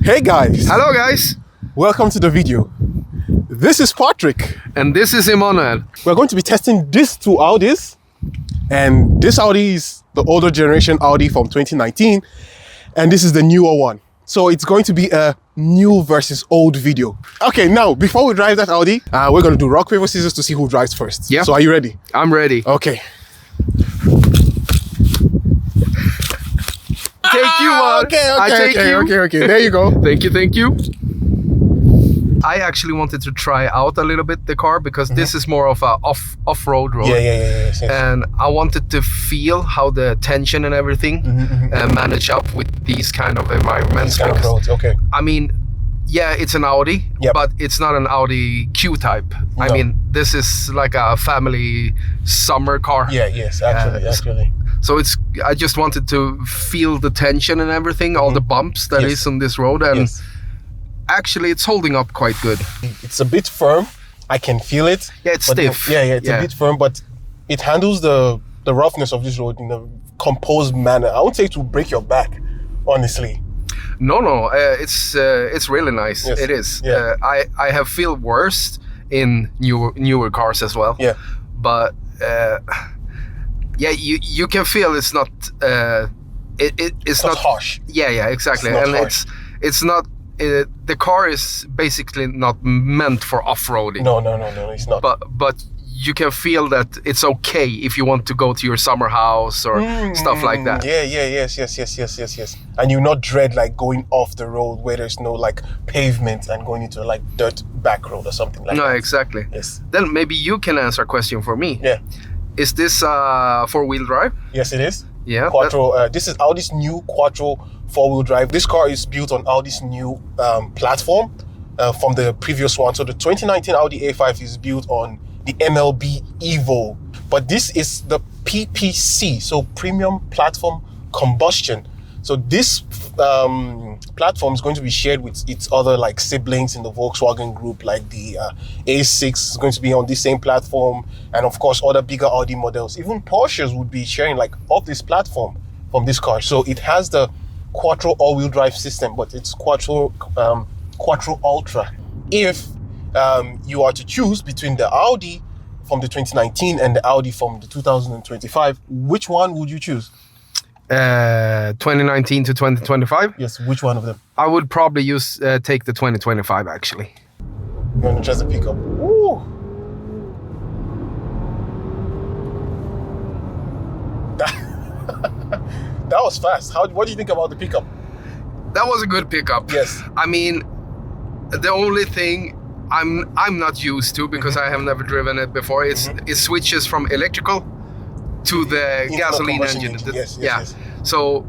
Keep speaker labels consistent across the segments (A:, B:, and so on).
A: Hey guys!
B: Hello guys!
A: Welcome to the video. This is Patrick.
B: And this is Emmanuel.
A: We're going to be testing these two Audis. And this Audi is the older generation Audi from 2019. And this is the newer one. So it's going to be a new versus old video. Okay, now before we drive that Audi, we're going to do rock, paper, scissors to see who drives first.
B: Yeah.
A: So are you ready?
B: I'm ready.
A: Okay.
B: Take you on.
A: Okay. There you go.
B: Thank you. I actually wanted to try out a little bit the car because this is more of a off-road road.
A: Yes.
B: And I wanted to feel how the tension and everything manage up with these kind of environments.
A: These kind of roads, okay.
B: I mean, yeah, it's an Audi, but it's not an Audi Q-type. No. I mean, this is like a family summer car.
A: Yes, actually.
B: So I just wanted to feel the tension and everything, all the bumps that is on this road, and actually it's holding up quite good.
A: It's a bit firm. I can feel it.
B: Yeah, it's stiff.
A: It's a bit firm, but it handles the roughness of this road in a composed manner. I won't say to break your back, honestly.
B: No, it's really nice.
A: Yes.
B: It is.
A: Yeah.
B: I have feel worse in newer cars as well.
A: Yeah.
B: But you can feel it's not it's not
A: harsh.
B: Yeah, exactly.
A: It's not
B: and
A: harsh.
B: it's not the car is basically not meant for off-roading.
A: No, it's not.
B: But you can feel that it's okay if you want to go to your summer house or stuff like that.
A: Yes. And you not dread like going off the road where there's no like pavement and going into like dirt back road or something like that.
B: No, exactly.
A: Yes.
B: Then maybe you can answer a question for me.
A: Yeah.
B: Is this four-wheel drive?
A: Yes, it is.
B: Yeah.
A: Quattro. This is Audi's new Quattro four-wheel drive. This car is built on Audi's new platform from the previous one. So the 2019 Audi A5 is built on the MLB Evo, but this is the PPC, so Premium Platform Combustion. So this platform is going to be shared with its other like siblings in the Volkswagen group, like the A6 is going to be on this same platform, and of course other bigger Audi models. Even Porsches would be sharing like off this platform from this car. So it has the Quattro all-wheel drive system, but it's Quattro Ultra. If you are to choose between the Audi from the 2019 and the Audi from the 2025, which one would you choose?
B: 2019 to 2025?
A: Yes, which one of them?
B: I would probably take the 2025 actually.
A: You want to try the pickup? Woo! That was fast. What do you think about the pickup?
B: That was a good pickup.
A: Yes.
B: I mean, the only thing I'm not used to, because I have never driven it before, it switches from electrical to the gasoline engine.
A: Yes.
B: So,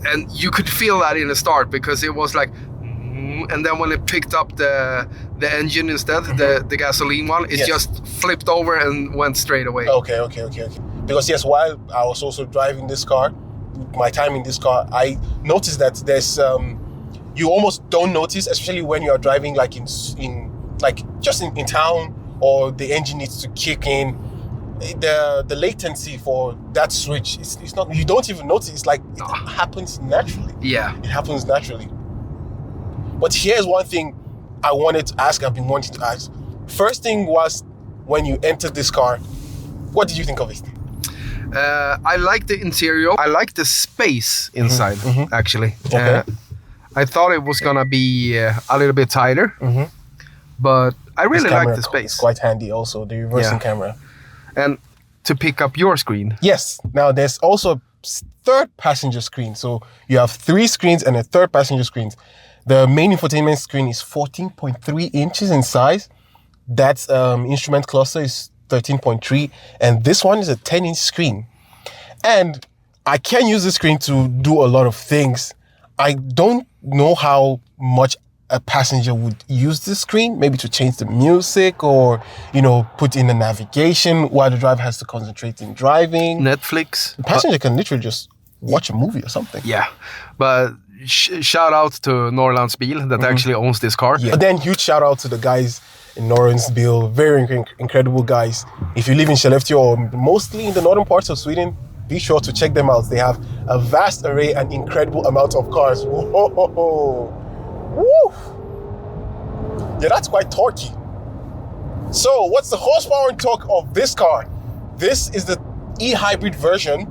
B: and you could feel that in the start because it was like, and then when it picked up the engine instead, the gasoline one, it just flipped over and went straight away.
A: Okay. Because yes, while I was also driving this car, my time in this car, I noticed that there's you almost don't notice, especially when you are driving like in town, or the engine needs to kick in. The latency for that switch, it's not, you don't even notice. It's like it happens naturally.
B: Yeah,
A: it happens naturally. But here's one thing I wanted to ask. I've been wanting to ask. First thing was, when you entered this car, what did you think of it?
B: I like the interior. I like the space inside, actually.
A: Okay.
B: I thought it was gonna be a little bit tighter, but I really like the space.
A: It's quite handy also, the reversing camera.
B: And to pick up your screen.
A: Yes. Now there's also a third passenger screen. So you have 3 screens and a third passenger screen. The main infotainment screen is 14.3 inches in size. That instrument cluster is 13.3, and this one is a 10-inch screen. And I can use the screen to do a lot of things. I don't know how much a passenger would use the screen, maybe to change the music or, put in the navigation while the driver has to concentrate in driving.
B: Netflix.
A: The passenger can literally just watch a movie or something.
B: Yeah, but shout out to Norrlands Bil that actually owns this car.
A: Yeah. But then huge shout out to the guys in Norrlands Bil, very incredible guys. If you live in Skellefteå or mostly in the northern parts of Sweden, be sure to check them out. They have a vast array and incredible amount of cars. Whoa. Woo! Yeah, that's quite torquey. So what's the horsepower and torque of this car? This is the e-hybrid version.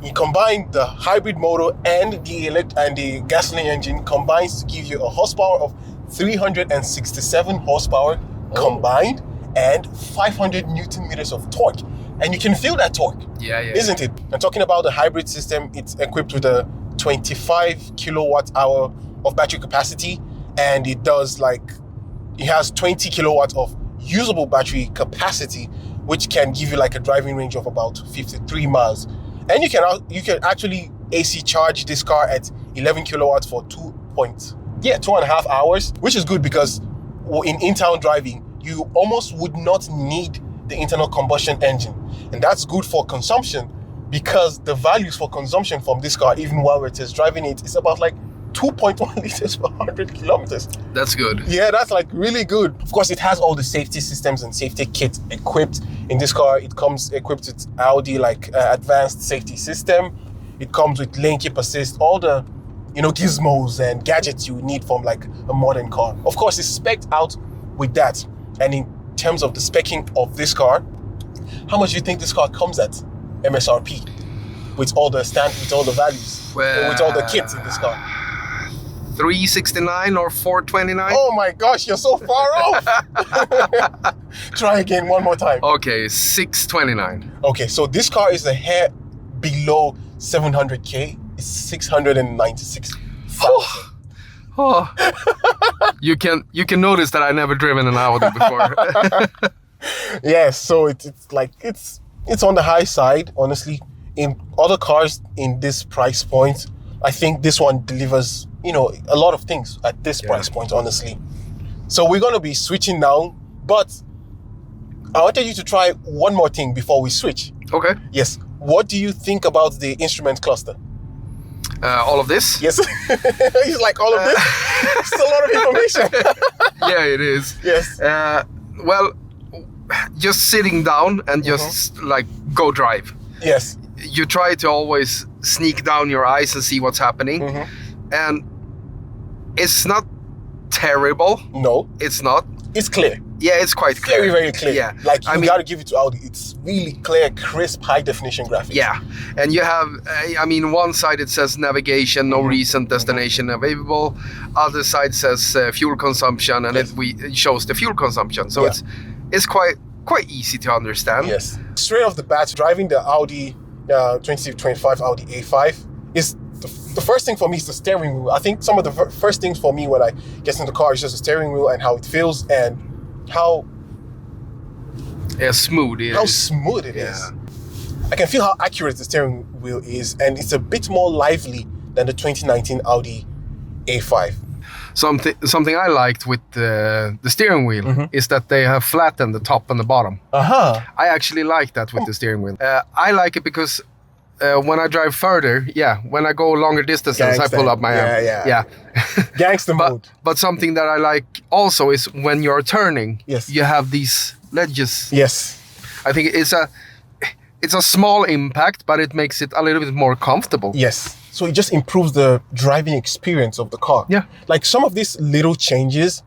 A: You combine the hybrid motor and the gasoline engine combines to give you a horsepower of 367 horsepower combined and 500 Newton meters of torque. And you can feel that torque, isn't it? And talking about the hybrid system, it's equipped with a 25 kilowatt hour of battery capacity, and it has 20 kilowatts of usable battery capacity, which can give you like a driving range of about 53 miles. And you can actually AC charge this car at 11 kilowatts for 2.5 hours, which is good because in town driving, you almost would not need the internal combustion engine. And that's good for consumption because the values for consumption from this car, even while we're test driving it, is about like 2.1 liters per 100 kilometers.
B: That's good.
A: Yeah, that's like really good. Of course, it has all the safety systems and safety kit equipped in this car. It comes equipped with Audi advanced safety system. It comes with lane keep assist, all the gizmos and gadgets you need from like a modern car. Of course, it's spec'd out with that. And in terms of the specing of this car, how much do you think this car comes at MSRP with all the values, with all the kits in this car?
B: 369 or 429?
A: Oh my gosh, you're so far off. Try again one more time.
B: Okay, 629.
A: Okay, so this car is a hair below 700k. It's 696,000.
B: Oh. You can notice that I never driven an Audi before.
A: Yes, so it's on the high side, honestly. In other cars in this price point, I think this one delivers, a lot of things at this price point, honestly. So we're going to be switching now, but I wanted you to try one more thing before we switch.
B: Okay.
A: Yes. What do you think about the instrument cluster?
B: All of this?
A: Yes. He's like, all of this? It's a lot of information.
B: Yeah, it is.
A: Yes.
B: Well, just sitting down and just go drive.
A: Yes.
B: You try to always sneak down your eyes and see what's happening. And it's not terrible.
A: No.
B: It's not.
A: It's clear.
B: Yeah, it's quite clear.
A: Very, very clear.
B: Yeah.
A: You gotta give it to Audi. It's really clear, crisp, high definition graphics.
B: Yeah. And you have, one side it says navigation, no recent destination available. Other side says fuel consumption, and it shows the fuel consumption. So it's quite easy to understand.
A: Yes. Straight off the bat, driving the Audi 2025 Audi A5 is the first thing for me is the steering wheel. I think some of the first things for me when I get in the car is just the steering wheel and how it feels and how
B: smooth it
A: is. I can feel how accurate the steering wheel is, and it's a bit more lively than the 2019 Audi A5.
B: Something I liked with the steering wheel is that they have flattened the top and the bottom. I actually like that with the steering wheel. I like it because when I drive further, when I go longer distances, I pull up my arm. Yeah.
A: Gangster mode.
B: But something that I like also is when you're turning, you have these ledges.
A: Yes.
B: I think it's a small impact, but it makes it a little bit more comfortable.
A: Yes. So it just improves the driving experience of the car.
B: Yeah.
A: Like some of these little changes,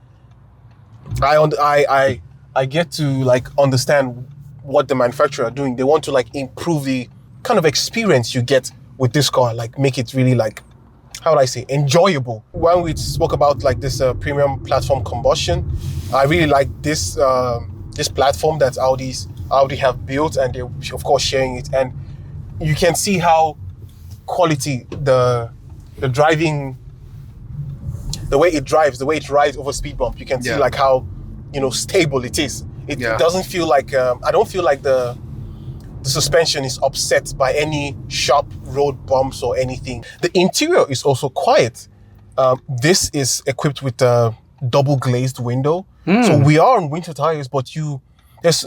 A: I get to understand what the manufacturer are doing. They want to improve the kind of experience you get with this car, make it really how would I say, enjoyable. When we spoke about this premium platform combustion, I really like this this platform that Audi have built, and they're of course sharing it. And you can see how quality the driving, the way it rides over speed bump. You can see how stable it is. It doesn't feel like I don't feel like the suspension is upset by any sharp road bumps or anything. The interior is also quiet. This is equipped with a double glazed window. So we are on winter tires, but there's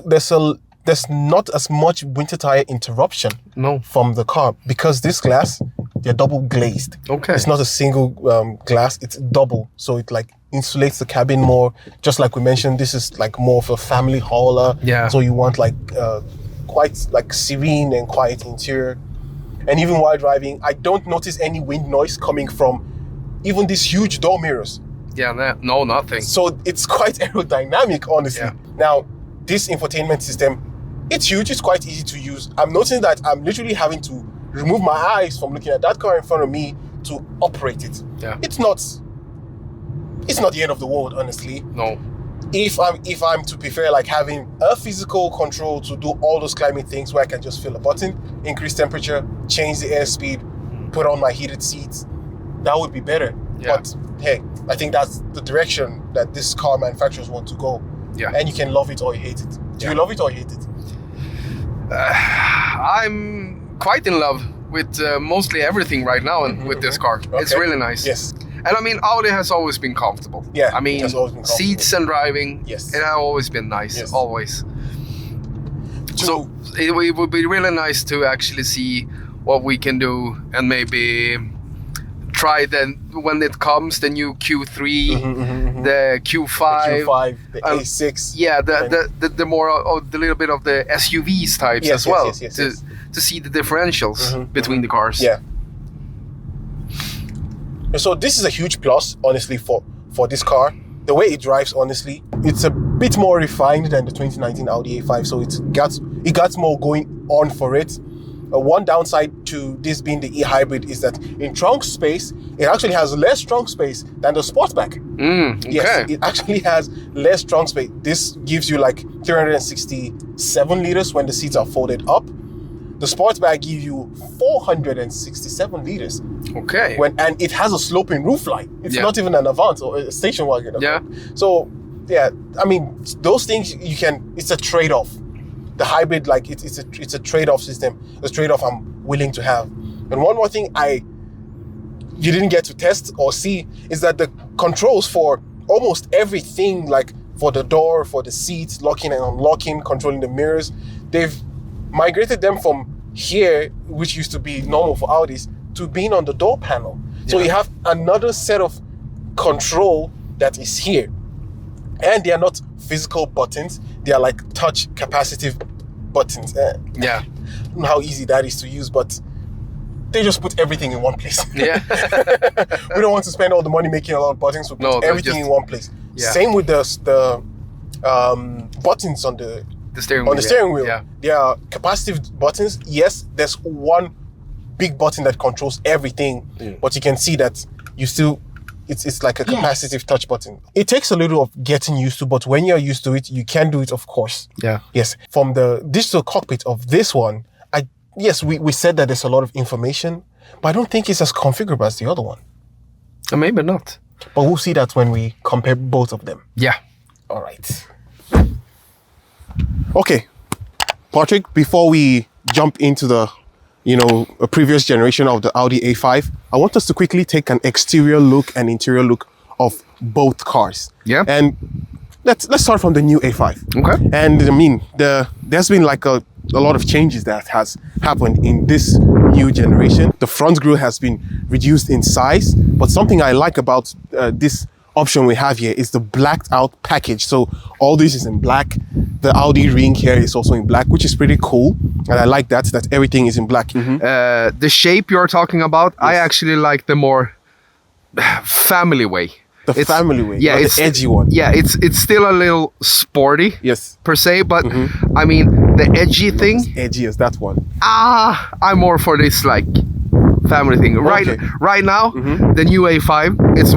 A: not as much winter tire interruption from the car because this glass, they're double glazed. Okay. It's not a single glass, it's double. So it insulates the cabin more. Just like we mentioned, this is more of a family hauler. Yeah. So you want quite serene and quiet interior. And even while driving, I don't notice any wind noise coming from even these huge door mirrors.
B: Yeah, no, nothing.
A: So it's quite aerodynamic, honestly.
B: Yeah.
A: Now, this infotainment system, it's huge, it's quite easy to use. I'm noticing that I'm literally having to remove my eyes from looking at that car in front of me to operate it.
B: Yeah.
A: It's not the end of the world, honestly.
B: No.
A: If I'm to prefer like having a physical control to do all those climate things where I can just feel a button, increase temperature, change the airspeed, put on my heated seats, that would be better.
B: Yeah.
A: But hey, I think that's the direction that this car manufacturers want to go.
B: Yeah.
A: And you can love it or you hate it. Do you love it or hate it?
B: I'm quite in love with mostly everything right now and with this car.
A: Okay.
B: It's really nice.
A: Yes.
B: And I mean, Audi has always been comfortable.
A: Yeah,
B: I mean,
A: it has always been comfortable.
B: seats and driving,
A: Yes.
B: it has always been nice,
A: Yes.
B: always. So it would be really nice to actually see what we can do and maybe try then when it comes the new Q3, the Q5,
A: the Q5, the A6.
B: Yeah, the more the little bit of the SUVs types
A: Yes,
B: as well
A: yes.
B: to see the differentials between the cars.
A: Yeah. So this is a huge plus, honestly, for this car. The way it drives, honestly, it's a bit more refined than the 2019 Audi A5, so it got more going on for it. One downside to this being the e-hybrid is that in trunk space, it actually has less trunk space than the Sportback.
B: Okay.
A: Yes, it actually has less trunk space. This gives you like 367 liters when the seats are folded up. The Sportback gives you 467 liters.
B: Okay.
A: And it has a sloping roofline. It's not even an Avant or a station wagon.
B: Yeah.
A: So, yeah, I mean, those things it's a trade-off. The hybrid, like it's a trade-off system. It's a trade-off I'm willing to have. And one more thing you didn't get to test or see is that the controls for almost everything, like for the door, for the seats, locking and unlocking, controlling the mirrors, they've migrated them from here, which used to be normal for Audis, to being on the door panel. So you have another set of control that is here. And they are not physical buttons. They are like touch capacitive buttons.
B: Yeah.
A: I don't know how easy that is to use, but they just put everything in one place.
B: Yeah.
A: We don't want to spend all the money making a lot of buttons. We put everything in one place.
B: Yeah.
A: Same with the buttons on the
B: steering wheel. Yeah.
A: They are capacitive buttons. Yes, there's one big button that controls everything, but you can see that it's like a capacitive touch button. It takes a little of getting used to, but when you're used to it, you can do it, of course.
B: Yeah.
A: Yes. From the digital cockpit of this one, we said that there's a lot of information, but I don't think it's as configurable as the other one.
B: Maybe not.
A: But we'll see that when we compare both of them.
B: Yeah.
A: All right. Okay, Patrick, before we jump into a previous generation of the Audi A5, I want us to quickly take an exterior look and interior look of both cars.
B: Yeah.
A: And let's start from the new A5.
B: Okay.
A: And I mean, there's been like a lot of changes that has happened in this new generation. The front grille has been reduced in size, but something I like about this option we have here is the blacked out package. So all this is in black. The Audi ring here is also in black, which is pretty cool. And I like that everything is in black.
B: The shape you're talking about, I actually like the more family way.
A: Family way,
B: yeah,
A: it's the edgy one.
B: Yeah, it's still a little sporty,
A: yes,
B: per se, but I mean the edgy thing.
A: As edgy as that one.
B: I'm more for this like family thing.
A: Okay.
B: Right now, the new A5, it's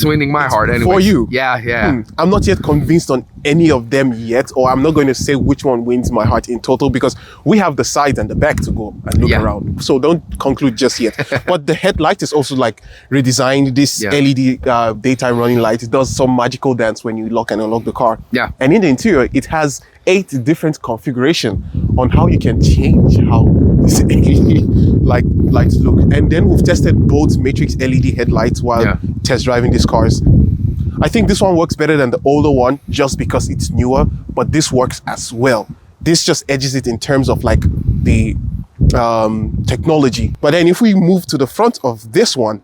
B: winning my heart anyway.
A: For you?
B: Yeah.
A: I'm not yet convinced on any of them yet, or I'm not going to say which one wins my heart in total, because we have the sides and the back to go and look around. So don't conclude just yet. But the headlight is also like redesigned. This LED daytime running light, it does some magical dance when you lock and unlock the car.
B: Yeah.
A: And in the interior, it has 8 different configuration on how you can change how this LED lights look. And then we've tested both matrix LED headlights while test driving these cars. I think this one works better than the older one just because it's newer, but this works as well. This just edges it in terms of like the technology. But then if we move to the front of this one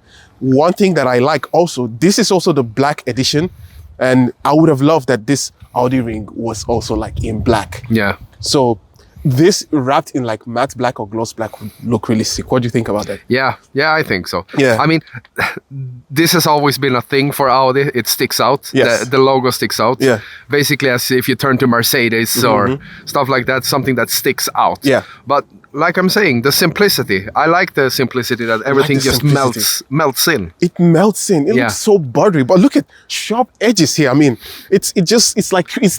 A: thing that I like also, this is also the black edition, and I would have loved that this Audi ring was also like in black.
B: Yeah.
A: So this wrapped in like matte black or gloss black would look really sick. What do you think about that?
B: Yeah, I think so.
A: Yeah.
B: I mean, this has always been a thing for Audi. It sticks out.
A: Yes.
B: The logo sticks out.
A: Yeah.
B: Basically, as if you turn to Mercedes or stuff like that, something that sticks out.
A: Yeah.
B: But like I'm saying, the simplicity. I like the simplicity that everything
A: the
B: just
A: simplicity.
B: melts in.
A: It melts in. It looks so buttery. But look at sharp edges here. I mean, it's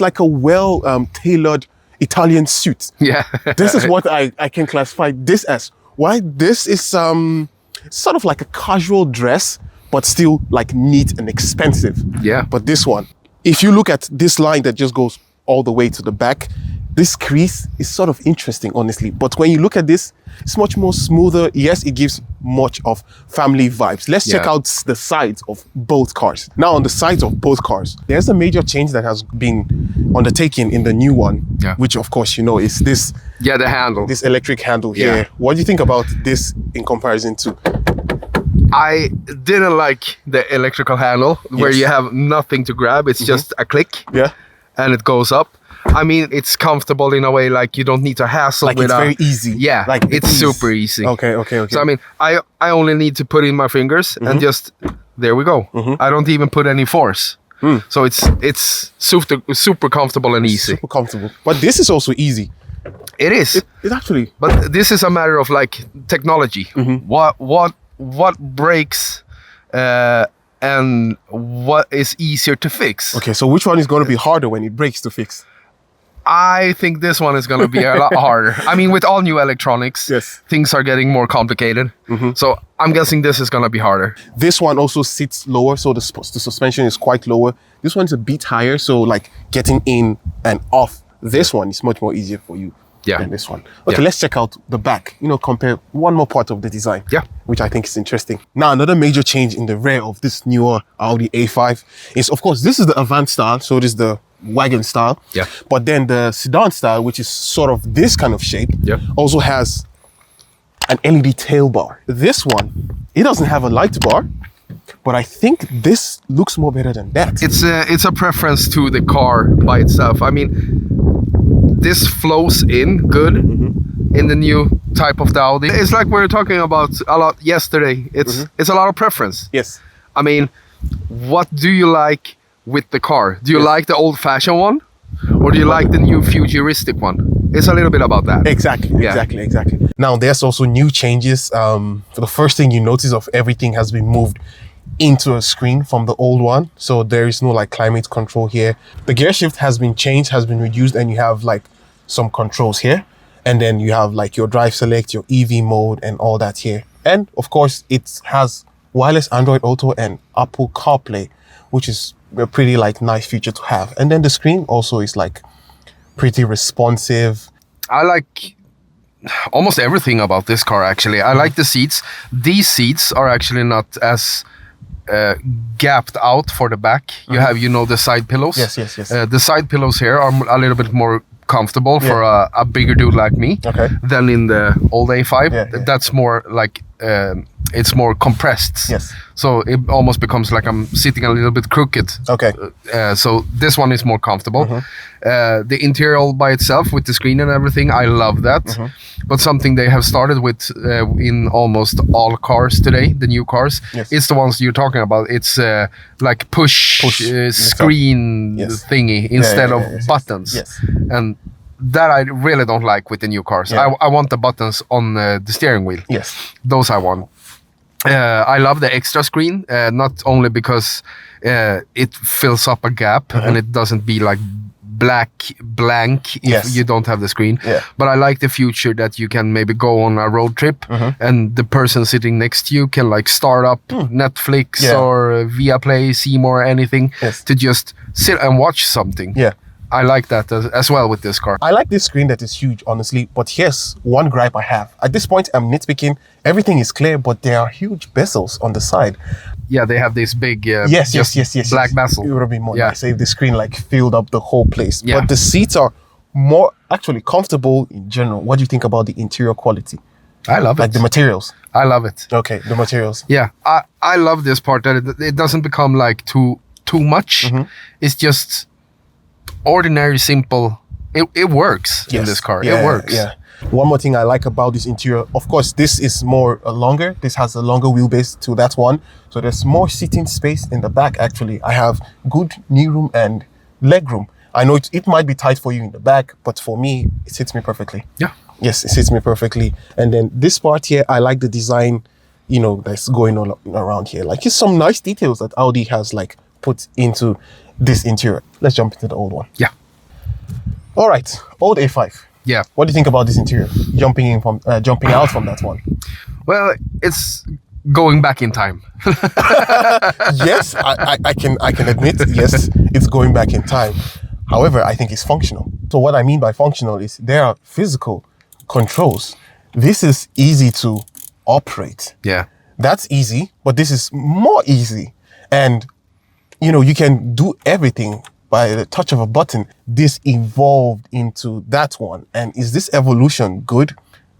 A: like a well tailored Italian suit.
B: Yeah.
A: This is what I can classify this as. Why? This is sort of like a casual dress, but still like neat and expensive.
B: Yeah.
A: But this one, if you look at this line that just goes all the way to the back, this crease is sort of interesting, honestly. But when you look at this, it's much more smoother. Yes, it gives much of family vibes. Let's check out the sides of both cars. Now, on the sides of both cars, there's a major change that has been undertaken in the new one, which, of course, you know, is this.
B: Yeah, the handle.
A: This electric handle here. What do you think about this in comparison to?
B: I didn't like the electrical handle where you have nothing to grab. It's just a click.
A: Yeah.
B: And it goes up. I mean, it's comfortable in a way, like you don't need to hassle with
A: it's very easy.
B: Yeah,
A: like
B: it's super easy.
A: Okay.
B: So I mean, I only need to put in my fingers and just, there we go. I don't even put any force. So it's super comfortable and easy.
A: Super comfortable. But this is also easy.
B: It is.
A: It actually.
B: But this is a matter of like technology. What breaks and what is easier to fix.
A: Okay, so which one is going to be harder when it breaks to fix?
B: I think this one is going to be a lot harder. I mean, with all new electronics, things are getting more complicated. So I'm guessing this is going to be harder.
A: This one also sits lower, so the suspension is quite lower. This one's a bit higher, so like getting in and off this one is much more easier for you than this one. Okay, let's check out the back. You know, compare one more part of the design. Which I think is interesting. Now, another major change in the rear of this newer Audi A5 is, of course, this is the Avant style, so it is the wagon style. But then the sedan style, which is sort of this kind of shape, also has an LED tail bar. This one, it doesn't have a light bar, but I think this looks more better than that.
B: It's a preference to the car by itself. I mean, this flows in good in the new type of the Audi. It's like we were talking about a lot yesterday. It's a lot of preference.
A: Yes.
B: I mean, what do you like with the car? Do you like the old-fashioned one, or do you like the new futuristic one? It's a little bit about that.
A: Exactly. Now, there's also new changes. The first thing you notice of everything has been moved into a screen from the old one. So there is no like climate control here. The gear shift has been changed, has been reduced, and you have like some controls here. And then you have like your drive select, your EV mode, and all that here. And of course, it has wireless Android Auto and Apple CarPlay, which is a pretty like nice feature to have. And then the screen also is like pretty responsive.
B: I like almost everything about this car, actually. I like the seats. These seats are actually not as gapped out for the back. You have, you know, the side pillows.
A: Yes.
B: The side pillows here are a little bit more comfortable for a bigger dude like me than in the old A5. That's more like it's more compressed.
A: Yes.
B: So it almost becomes like I'm sitting a little bit crooked.
A: Okay.
B: So this one is more comfortable. The interior by itself with the screen and everything, I love that. But something they have started with in almost all cars today, the new cars, it's the ones you're talking about. It's like push screen thingy instead of buttons. And that I really don't like with the new cars. I want the buttons on the steering wheel. Those I want. I love the extra screen, not only because it fills up a gap and it doesn't be like blank if you don't have the screen. But I like the feature that you can maybe go on a road trip and the person sitting next to you can like start up Netflix or Viaplay, Seymour, anything to just sit and watch something. I like that as well with this car.
A: I like this screen that is huge, honestly, but here's one gripe I have. At this point, I'm nitpicking. Everything is clear, but there are huge bezels on the side.
B: Yeah, they have this big
A: black
B: bezel.
A: It would have been more nice if the screen like filled up the whole place. But the seats are more actually comfortable in general. What do you think about the interior quality?
B: I love it.
A: Like the materials.
B: I love it.
A: Okay, the materials.
B: Yeah, I love this part that it doesn't become like too much. It's just ordinary, simple it works in this car. It works.
A: Yeah. One more thing I like about this interior, of course, this is more longer. This has a longer wheelbase to that one. So there's more seating space in the back, actually. I have good knee room and leg room. I know it might be tight for you in the back, but for me, it sits me perfectly.
B: Yeah.
A: Yes, it sits me perfectly. And then this part here, I like the design, that's going on around here. Like, it's some nice details that Audi has like put into this interior. Let's jump into the old one.
B: Yeah.
A: All right, old A5.
B: Yeah.
A: What do you think about this interior? Jumping out from that one.
B: Well, it's going back in time.
A: Yes, I can admit, yes, it's going back in time. However, I think it's functional. So what I mean by functional is there are physical controls. This is easy to operate.
B: Yeah.
A: That's easy, but this is more easy. And, you can do everything by the touch of a button. This evolved into that one. And is this evolution good?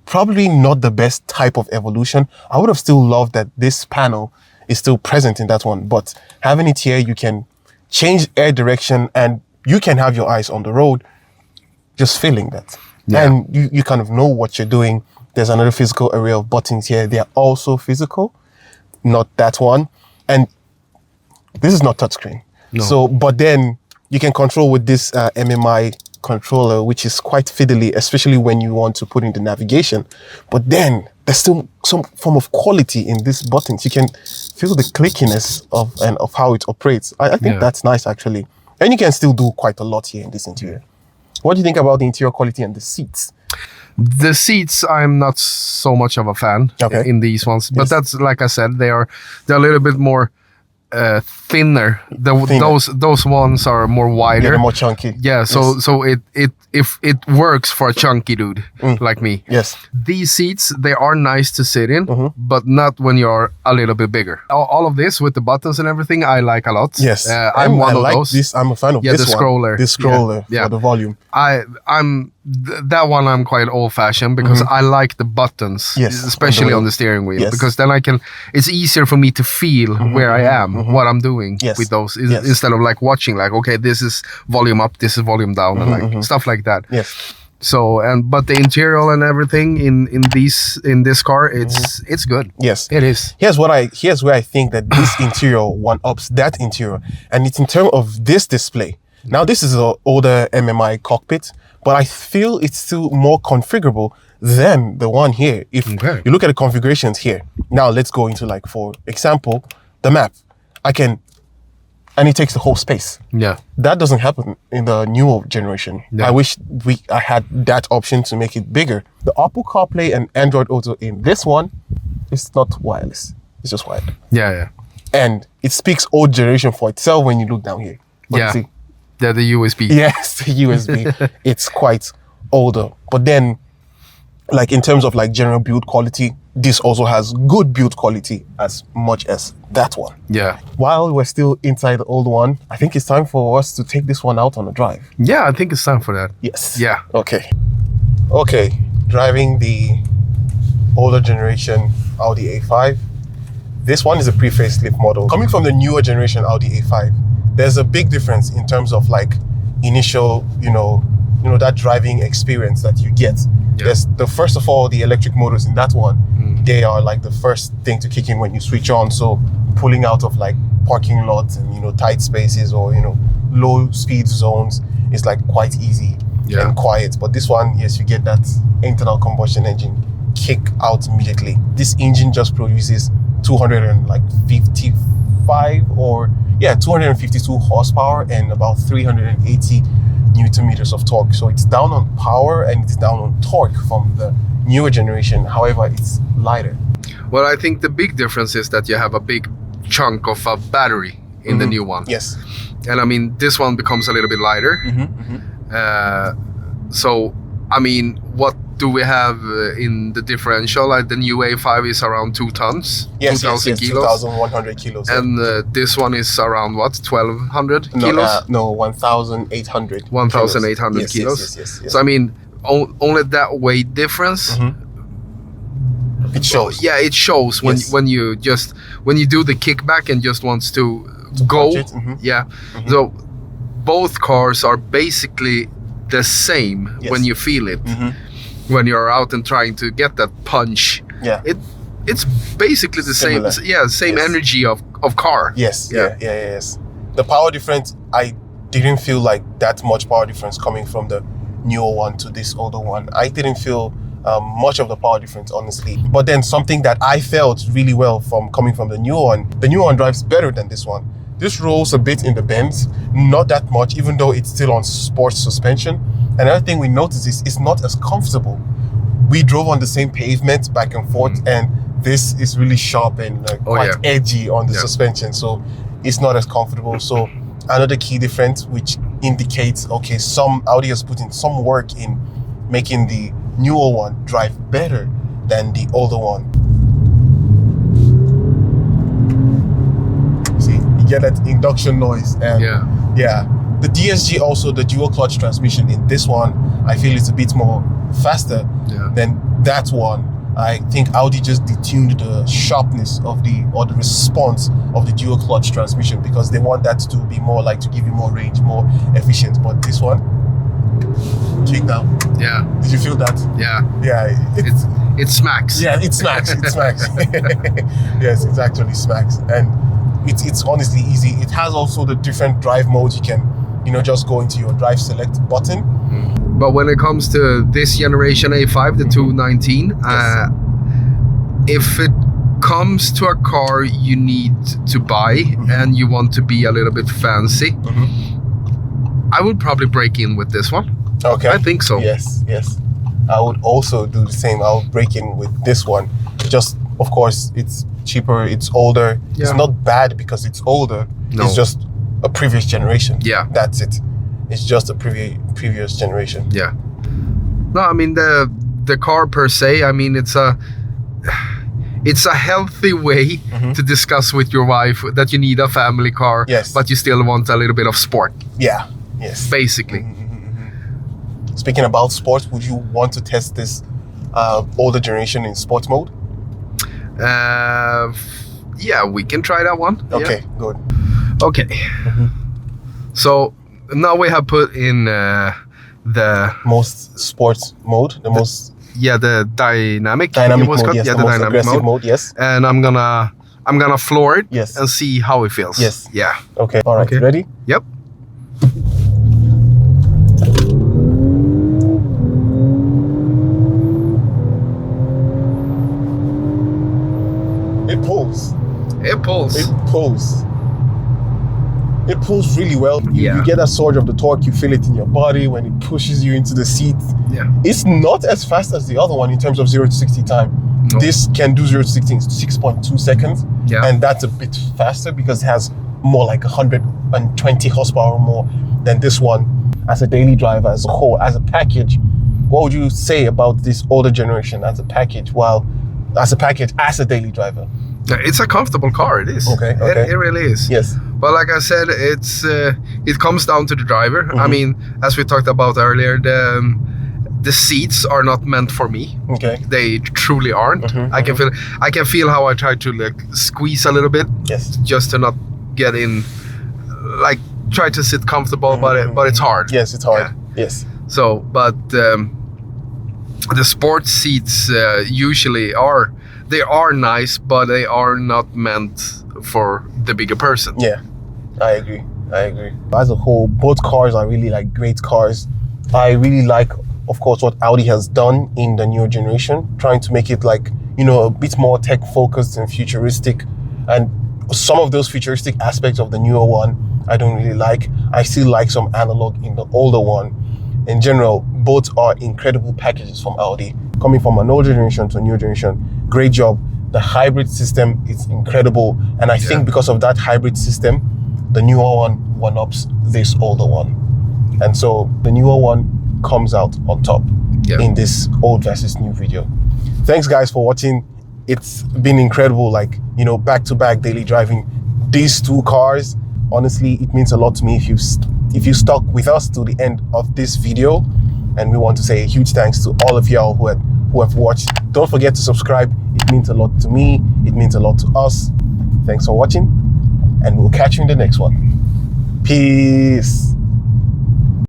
A: Probably not the best type of evolution. I would have still loved that this panel is still present in that one. But having it here, you can change air direction and you can have your eyes on the road, just feeling that. Yeah. And you kind of know what you're doing. There's another physical array of buttons here. They're also physical, not that one. And this is not touchscreen. No. So, but then you can control with this MMI controller, which is quite fiddly, especially when you want to put in the navigation. But then there's still some form of quality in these buttons. You can feel the clickiness of how it operates. I think that's nice, actually. And you can still do quite a lot here in this interior. What do you think about the interior quality and the seats?
B: The seats, I'm not so much of a fan in these ones. But that's, like I said, they're a little bit more thinner. Those ones are more wider.
A: They're more chunky.
B: Yeah, so it works for a chunky dude like me.
A: Yes.
B: These seats, they are nice to sit in, but not when you're a little bit bigger. All of this with the buttons and everything, I like a lot.
A: Yes.
B: I'm one of those.
A: This, I'm a fan of this
B: the scroller.
A: This scroller for the volume.
B: That one I'm quite old-fashioned because I like the buttons, especially on the steering wheel, because then it's easier for me to feel where I am, what I'm doing with those, instead of like watching, like, okay, this is volume up, this is volume down, and like stuff like that.
A: Yes.
B: So but the interior and everything in this car, it's good.
A: Yes,
B: it is.
A: Here's where I think that this interior one-ups that interior, and it's in terms of this display. Now this is an older MMI cockpit, but I feel it's still more configurable than the one here. If you look at the configurations here, now let's go into, like, for example, the map. And it takes the whole space. Yeah. That doesn't happen in the newer generation. Yeah. I wish I had that option to make it bigger. The Apple CarPlay and Android Auto in this one is not wireless. It's just wired. Yeah. And it speaks old generation for itself when you look down here. But see,
B: the USB.
A: Yes, the USB. It's quite older. But then, like, in terms of like general build quality, this also has good build quality as much as that one. Yeah. While we're still inside the old one, I think it's time for us to take this one out on a drive.
B: Yeah, I think it's time for that.
A: Yes.
B: Yeah.
A: Okay, driving the older generation Audi A5. This one is a pre-facelift model. Coming from the newer generation Audi A5, there's a big difference in terms of like initial, that driving experience that you get. There's first of all, the electric motors in that one, they are like the first thing to kick in when you switch on. So pulling out of like parking lots and, tight spaces or, low speed zones is like quite easy and quiet. But this one, yes, you get that internal combustion engine kick out immediately. This engine just produces 252 horsepower and about 380 Newton meters of torque. So it's down on power and it's down on torque from the newer generation. However, it's lighter.
B: Well, I think the big difference is that you have a big chunk of a battery in the new one.
A: Yes.
B: And I mean, this one becomes a little bit lighter. So, I mean, what do we have in the differential? Like the new A5 is around 2 tons, 2,000 kilos.
A: 2,100 kilos.
B: And this one is around what, 1,200 kilos?
A: No, 1,800.
B: 1,800 kilos. Yes. So I mean, only that weight difference.
A: It shows.
B: Yeah, it shows when you do the kickback and just wants to go. Yeah. So both cars are basically the same when you feel it. When you're out and trying to get that punch.
A: Yeah.
B: It's basically the
A: Similar.
B: same energy of car.
A: Yes. Yes. The power difference, I didn't feel like that much power difference coming from the newer one to this older one. I didn't feel much of the power difference, honestly. But then something that I felt really well from coming from the newer one drives better than this one. This rolls a bit in the bends, not that much, even though it's still on sports suspension. Another thing we noticed is it's not as comfortable. We drove on the same pavement back and forth, and this is really sharp and quite edgy on the suspension, so it's not as comfortable. So another key difference, which indicates, okay, some Audi has put in some work in making the newer one drive better than the older one. See, you get that induction noise, and the DSG, also the dual clutch transmission in this one, I feel it's a bit more faster than that one. I think Audi just detuned the sharpness of the response of the dual clutch transmission, because they want that to be more like to give you more range, more efficient. But this one, kick down. Yeah. Did you feel that?
B: Yeah.
A: Yeah.
B: It smacks.
A: Yeah, it smacks. It smacks. Yes, it actually smacks, and it's honestly easy. It has also the different drive modes. You can, just go into your drive select button.
B: But when it comes to this generation A5, the 219, if it comes to a car you need to buy and you want to be a little bit fancy, I would probably break in with this one.
A: Okay.
B: I think so.
A: Yes. I would also do the same. I'll break in with this one. Just, of course, it's cheaper, it's older. Yeah. It's not bad because it's older. No. It's just a previous generation. Yeah. That's it. It's just a previous generation.
B: Yeah. No, I mean the car per se, I mean it's a healthy way to discuss with your wife that you need a family car, but you still want a little bit of sport.
A: Yeah. Yes.
B: Basically.
A: Speaking about sports, would you want to test this older generation in sports mode?
B: Yeah, we can try that one.
A: Okay, good.
B: Okay. So now we have put in the
A: most sports mode,
B: the dynamic
A: mode, yes, the most aggressive mode, yes.
B: And I'm gonna floor it, and see how it feels.
A: Yes.
B: Yeah.
A: Okay. All right. Okay. Ready?
B: Yep.
A: It pulls.
B: It pulls.
A: It pulls. It pulls really well. You get a surge of the torque. You feel it in your body when it pushes you into the seat. Yeah. It's not as fast as the other one in terms of 0 to 60 time. No. This can do 0 to 60 in 6.2 seconds. Yeah. And that's a bit faster because it has more like 120 horsepower more than this one. As a daily driver, as a whole, as a package, what would you say about this older generation as a package? As a daily driver?
B: It's a comfortable car. It is.
A: Okay.
B: It really is.
A: Yes.
B: But like I said, it comes down to the driver. I mean, as we talked about earlier, the seats are not meant for me.
A: Okay.
B: They truly aren't. I can feel how I try to squeeze a little bit.
A: Yes.
B: Just to not get in, try to sit comfortable, but it's hard.
A: Yes, it's hard. Yeah. Yes.
B: So, but the sports seats usually are nice, but they are not meant for the bigger person.
A: Yeah, I agree. As a whole, both cars are really great cars. I really like, of course, what Audi has done in the newer generation, trying to make it a bit more tech focused and futuristic. And some of those futuristic aspects of the newer one, I don't really like. I still like some analog in the older one. In general, both are incredible packages from Audi. Coming from an older generation to a new generation, great job. The hybrid system is incredible. And I think because of that hybrid system, the newer one one-ups this older one. And so the newer one comes out on top in this old versus new video. Thanks guys for watching. It's been incredible, back-to-back daily driving these two cars. Honestly, it means a lot to me if you stuck with us to the end of this video. And we want to say a huge thanks to all of y'all who have watched. Don't forget to subscribe. It means a lot to me. It means a lot to us. Thanks for watching, and we'll catch you in the next one. Peace.